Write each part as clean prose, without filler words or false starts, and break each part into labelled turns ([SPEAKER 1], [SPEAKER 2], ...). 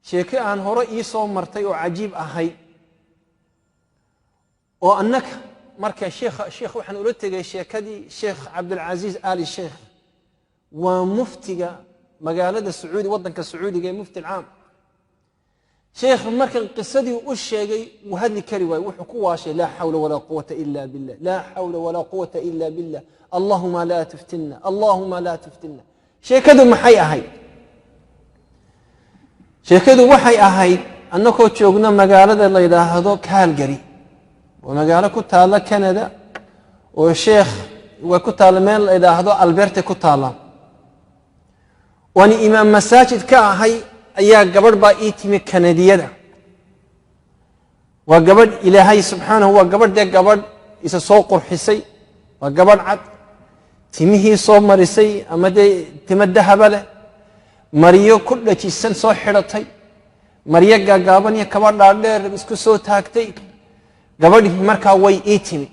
[SPEAKER 1] sheeko aan hore ii soo martay oo cajiib ahay oo annaka marka sheekh waxaan ula tegay sheekadii sheekh Cabdulaziz Ali Sheikh waa muftiga magaalada Sacuudi wadanka Sacuudiga ee mufti caam sheekh markan qisadii u sheegay wahadli kari way wuxuu ku waashay la hawla wala quwwata illa billah la hawla wala quwwata illa billah allahumma la tuftinna allahumma la tuftinna sheekadu maxay ahayd sheekadu waxay ahayd annakoo joogna magaalada la yiraahdo Calgary oo magaalo ku taala Canada oo sheekh waa ku taala meel la yiraahdo Alberta ku taala wani imaam masaajid ka ahay ayaa gabadh baa ii timi Kanadiyada waa gabadh Ilaahay subhanahu wa gabadh isa soo qurxisay waa gabadh cad timihii soo marisay ama timo dahab leh mariyo ku dhajisan soo xiratay mariyo gaagaaban iyo kaba dhaadheer isku soo taagtay gabadhii markaa way ii timi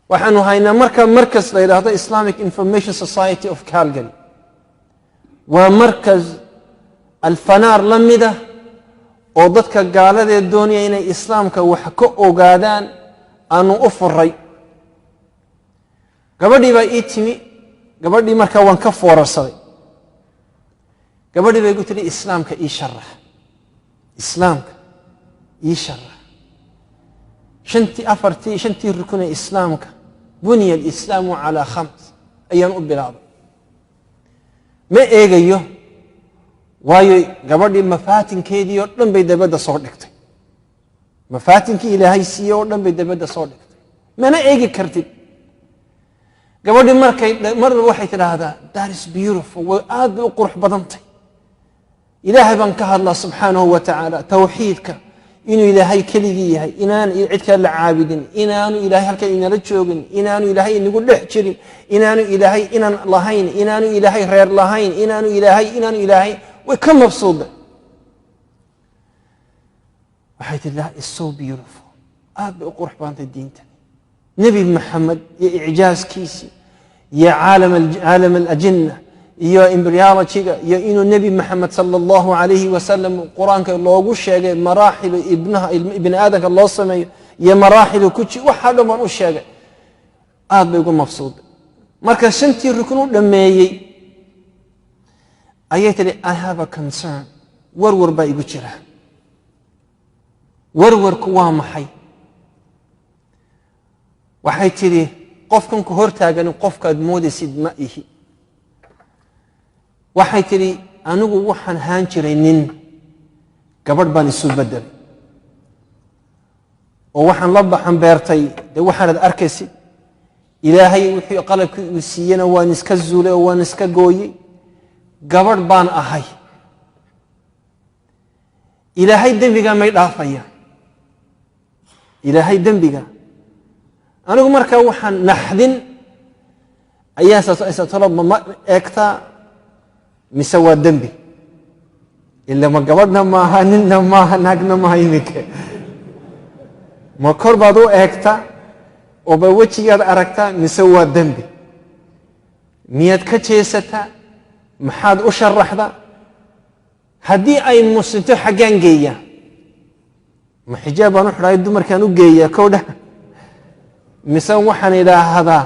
[SPEAKER 1] waxaanu haynaa markas la yiraahdo Islamic Information Society of Calgary waa markas alfanaar lamida oo dadka gaalada doonaya inay islaamka wax ka ogaadaan aanu u furay gabadhii baa ii timi gabadhii markaa waan ka foorarsaday gabadhii bay igu tiri islaamka ii sharax islaamka ii sharax shantii rukun ee islaamka buniya alislaamu ala khams ayaan u bilaabay ma eegayo waayo gabadhii mafaatinkeedii oo dhan bay dabada soo dhigtay mafaatinkii Ilaahay siiyay oo dhan bay dabada soo dhigtay mana eegi kartid gabadhii mar waxay tiraahdaa that is beautiful waa aad u qurux badantay Ilaahay baan ka hadlaa subhanahu wa ta'ala tawxiidka inuu Ilaahay keligii yahay inaan cid kale la caabudin inaanu Ilaahay halka inala joogin inaanu Ilaahay inagu dhex jirin inaanu Ilaahay inaan lahayn inaanu Ilaahay reer lahayn inaanu Ilaahay way ka mabsuuda waxay tiraahdaa is so beautiful aad u qurux badantay diinta nabi Muhammad iyo icjaaskiisi iyo caalam al-ajinna iyo embryology-ga iyo inuu nabi Muhammad sallallahu alayhi wa sallam quraanka loogu sheegay maraaxil ibn aadanka loo sameeyo iyo maraaxil ku ji waxa dhan u sheegay aad bay ugu mabsuud marka shantii rukun u dhameeyay ayay tiri I have a concern warwar baa igu jira warwarku waa maxay waxay tiri qofkan ku hortaagan qofkaad moodaysid ma ihi waxay tiri anigu waxaan haan jiray nin gabadh baan isu bedel oo waxaan la baxan beertay waxaad arkaysid Ilaahay wixii qalabkii uu siiyana waan iska zuulay oo waan iska gooyay gabadh baan ahay Ilaahay dambiga may dhaafaya Ilaahay dambiga anigu markaa waxaan naxdin ayaa talab ma eegta mise waa dambi illa ma gabadhna ma aha ninna ma aha naagna ma imika ma kor baad u eegta oo ba wajigaad aragta mise waa dambi miyad ka jeesata maxaad u sharaxda haddii ay muslimto xagaan geeya ma xijaab aan u xidhay dumarkaan u geeya kowdha mise waxaan idhaahdaa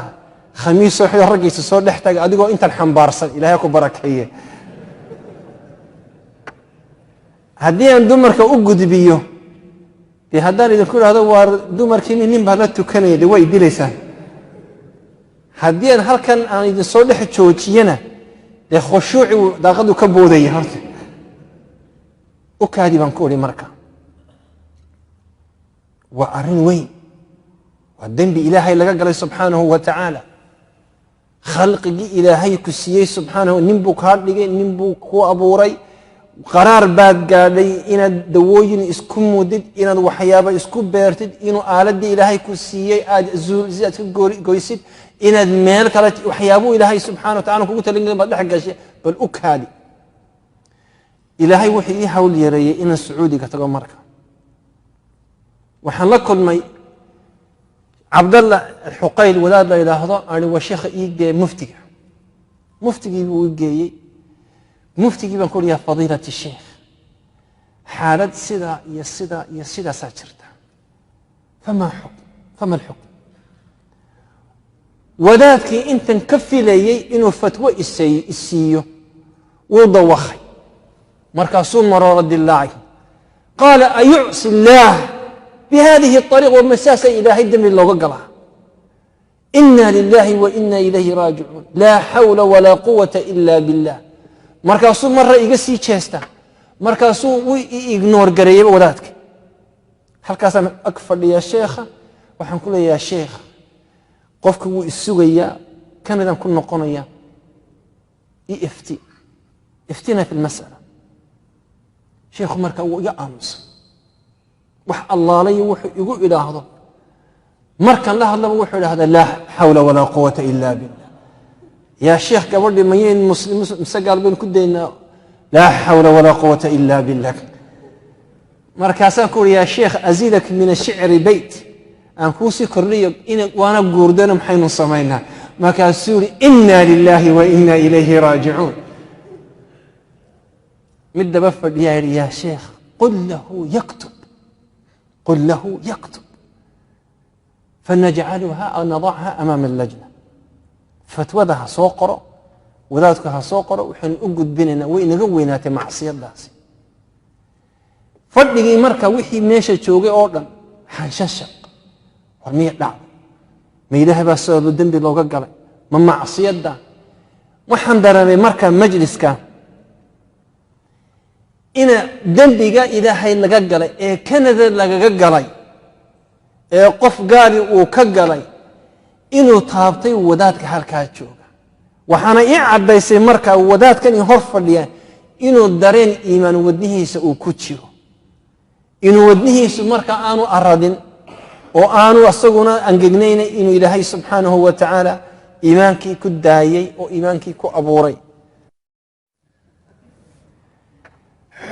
[SPEAKER 1] khamiis oo xidho raggiisa soo dhex taag adigoo intan xambaarsan Ilaahay ku barakeeye haddii aan dumarka u gudbiyo haddaan idinku idhaahdo waa dumarkii nin baa la tukanaya way dilaysaan haddii aan halkan aan idin soo dhex joojiyana khushuuci daaqadu ka boodaya horta u kaadi baan ku ori marka waa arrin weyn waa dambi Ilaahay laga galay subhanahu wa ta'ala khalqigi Ilaahay ku siiyay subhanahu nin buu ka dhigay nin buu ku abuuray qaraar baad gaadhay inaad dawooyin isku mudid inaad waxyaabo isku beertid inuu aaladii Ilaahay ku siiyay aad zuulsiad ka goysid inaad meel kale waxyaabo Ilaahay subhanahu wa ta'ala kugu talin baad dhex gashay bal u kaadi Ilaahay wuxuu ii hawl yareeyay inaan Sacuudiga tago marka waxaan la kulmay Abdullah al-Huqayl wadaad la yiraahdo ani waa sheekh iige muftiga buu geeyay مفتي بان كل يا فضيلة الشيخ xaalad sida iyo sida iyo sidaasaa jirta. fama alxukm. wadaadkii intan ka filayey inuu fatwo isiiyo wuu dawakhay, markaasuu maroola dilaacay. qaala ayucsi illaah bihadihi ariiq, wamasaasa ilaahay dembi looga galaa. ina lilahi wa ina ilayhi raajicuun, laa xawla walaa quwata ila billah. markaasuu marra iga sii jeesta, markaasuu u ignoor gareeyeyba wadaadka. halkaasaan ag fadhiyaa sheekha, waxaan ku leeyahaa sheekh, qofka wuu isugayaa, kanadaan ku noqonaya, iftina fi lmas'ala. sheekhu markaa wuu iga aamusa, wax allaalayo wuxuu igu idhaahdo markan la hadlaba wuxuu idhahdaa laa xawla walaa quwata ila billah. yaa sheekh, gabadhii mayayn muslim mise gaal baynu ku daynaa? laa xawla walaa quwata ila billah. markaasaan ku uri yaa sheekh, aziidak min ashicri beyt, aan kuu sii kordhiyo waana guurdana maxaynu samaynaa? markaasuu yuri ina lilahi wa ina ilayhi raajicuun. mid daba fadhiyaa yidhi yaa sheekh, qul lahu yaktub fanajcaluha aw nadacha amaama allajna. fatwada ha soo qoro, wadaadku ha soo qoro, waxaynu u gudbinaynaa. way inaga weynaatay macsiyadaasi. fadhigii marka wixii meesha joogay oo dhan xanshashaq, war miya dhacday? ma ilaahay baa sababa dembi looga galay? ma macsiyadda? waxaan dareemay marka majliska ina dembiga ilaahay laga galay ee kanada lagaga galay ee qof gaari uu ka galay inuu taabtay wadaadka halkaa jooga. waxaana ii caddaysay markaa wadaadkan in hor fadhiya inuu dareen iimaan wadnihiisa uu ku jiro, inuu wadnihiisu marka aanu aradin oo aanu asaguna angegnayna, inuu ilaahay subxaanahu wa tacaala iimaankii ku daayey oo iimaankii ku abuuray.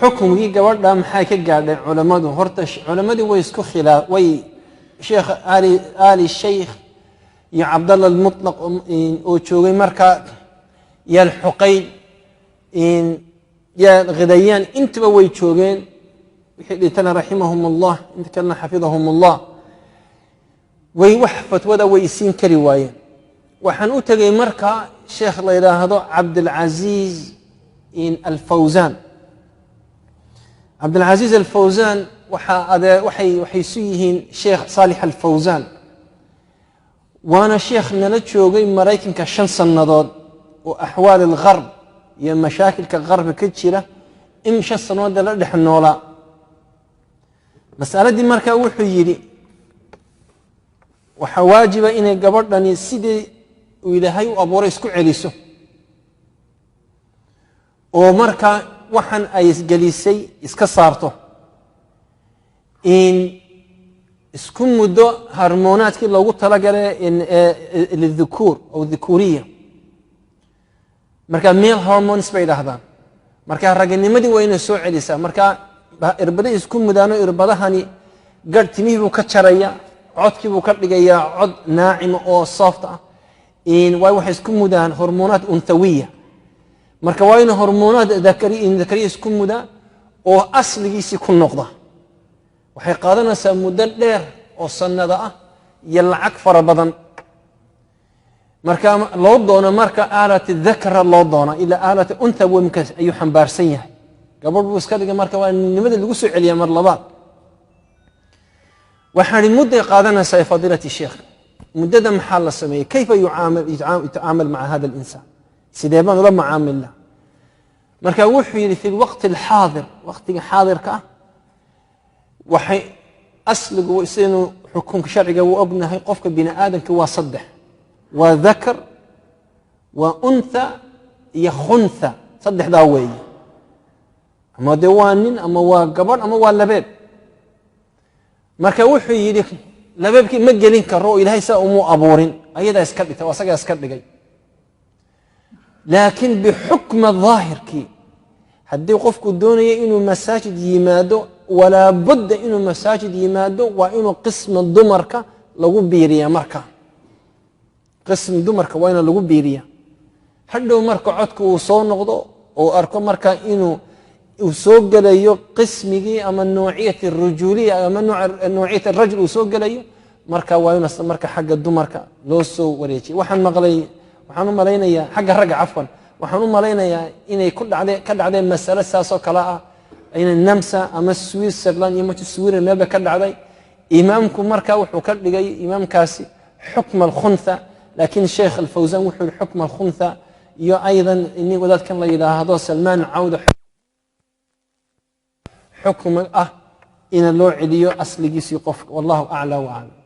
[SPEAKER 1] xukumkii gabadha maxay ka gaadheen culammadu? horta culammadii way isku way sheekh ali shaykh iyo cabdalla almutlaq oo joogay markaa, iyo alxuqayn iyo alghidayaan, intaba way joogeen. wixii dhintana raximahum allah, inta kalena xafidahum allah. way wax fatwada way isiin kari waayeen. waxaan u tegay markaa sheekh la yidhaahdo cabdilcaziiz alfawzan. cabdilcaziiz alfawzan waxay isu yihiin sheekh saalix alfawzan, waana sheekh nala joogay maraykanka 5 sannadood oo axwaal algarb iyo mashaakilka garbi ka jira in 5 sannadood la dhex noolaa. mas'aladii markaa wuxuu yidhi waxaa waajiba inay gabadhani sidii uu ilaahay u abuuray isku celiso, oo markaa waxaan ay isgelisay iska saarto, in isku muddo harmoonaadkii loogu talagalay lidhukuur aw dhukuriya. markaa male hormones bay dhahdaan. markaa raganimadii waa inay soo celisaa. markaa irbaday isku mudaano, irbadahani garh timihii buu ka jaraya, codkii buu ka dhigayaa cod naacima oo soft ah. waay waxay isku mudaan hormoonaad unthawiya. marka waa ina hormoonaad dakariya isku muda oo asligiisii ku noqda. waxay qaadanaysaa muddo dheer oo sannada ah iyo lacag fara badan. marka loo doono marka aalati dakra loo doona ilaa aalati untha wamka ayuu xambaarsan yahay. gabadh buu iska dhigay, marka waa nimada lagu soo celiyaa mar labaad. waxaan mudday qaadanaysaa ya fadiilati sheekh, muddada maxaa la sameeyey? kayfa yutacaamal maca hada alinsaan? sidee baan ula macaamilna? marka wuxuu yidhi fi lwaqti alxaadir, waqtiga xaadirka ah, waxay asligu sidaynu xukunka sharciga u ognahay, qofka bini aadamka waa 3: waa dakar, waa untha iyo khuntha. 3daa weeye, ama dee waa nin, ama waa gabadh, ama waa labeeb. marka wuxuu yidhi labeebkii ma gelin karo oo ilaahay saa umuu abuurin, ayadaa iska dhigtay, oo asagaa iska dhigay. laakiin bixukma daahirkii, haddii qofku doonaya inuu masaajid yimaado, walaa budda inuu masaajid yimaado, waa inuu qisma dumarka lagu biiriya. marka qism dumarka waa ina lagu biiriya. hadhow marka codka uu soo noqdo oo arko marka inuu وسوق ليه قسمي أما النوعية الرجولية أما نوعية الرجل وسوق ليه مركا وينص مركا حق الدمركا لوسو وريتي وحن مغلي وحن مالينا يا حق الرجع عفوا وحن مالينا يا إني كل عليه مسألة ساسو كلاء إن النمسا أما السوير سرلان يموت السوير النبي كل عليه إمامكم مركا وحكر لجي إمام كاسي حكم الخنثى لكن الشيخ الفوزان وحول حكم الخنثى يا أيضا إني وذات كان إلى هذا سلمان عودة حكم إن اللوع ليو أصل جيسي قفك والله أعلى وأعلم